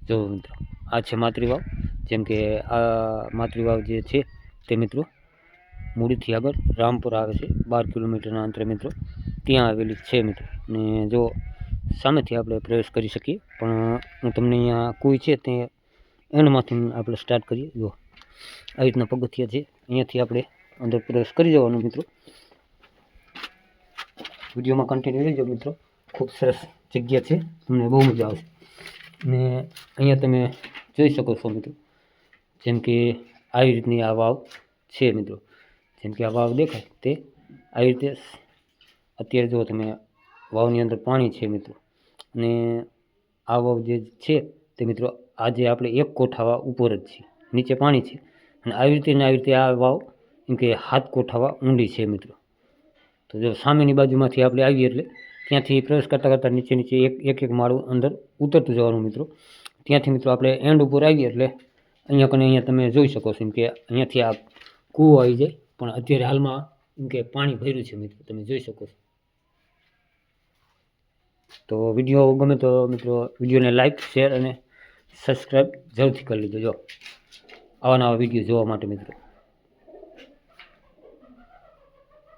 જો મિત્રો આ છે માતૃવાવ, જેમ કે આ માતૃવાવ જે છે તે મિત્રો મૂળીથી આગળ રામપુર આવે છે 12 કિલોમીટરના અંતરે મિત્રો, ત્યાં આવેલી છે મિત્રો. ને જો સામેથી આપણે પ્રવેશ કરી શકીએ, પણ હું તમને અહીંયા કોઈ છે તે એન્ડમાંથી આપણે સ્ટાર્ટ કરીએ. જો આ રીતના પગથિયા છે, અહીંયાથી આપણે અંદર પ્રવેશ કરી જવાનું મિત્રો. વિડીયોમાં કન્ટિન્યુ રહેજો મિત્રો, ખૂબ સરસ જગ્યા છે, તમને બહુ મજા આવશે. ને અહીંયા તમે જોઈ શકો છો મિત્રો, જેમ કે આવી રીતની આ વાવ છે મિત્રો. જેમ કે આ વાવ દેખાય તે આવી રીતે અત્યારે જો તમે વાવની અંદર પાણી છે મિત્રો. અને આ વાવ જે છે તે મિત્રો આજે આપણે એક કોઠાવા ઉપર જ છીએ, નીચે પાણી છે. અને આવી રીતે આ વાવ એમ કે 7 કોઠાવા ઊંડી છે મિત્રો. તો જો સામેની બાજુમાંથી આપણે આવીએ એટલે ત્યાંથી પ્રવેશ કરતાં નીચે એક માળું અંદર ઉતરતું જવાનું મિત્રો. ત્યાંથી મિત્રો આપણે એન્ડ ઉપર આવીએ એટલે અહીંયા તમે જોઈ શકો છો એમ કે અહીંયાથી આ કૂવો આવી જાય, પણ અત્યારે હાલમાં એમ કે પાણી ભર્યું છે મિત્રો, તમે જોઈ શકો છો. તો વિડીયો ગમે તો મિત્રો વિડીયોને લાઈક, શેર અને સબસ્ક્રાઈબ જરૂરથી કરી લેજો. જો આવા નવા વિડીયો જોવા માટે મિત્રો.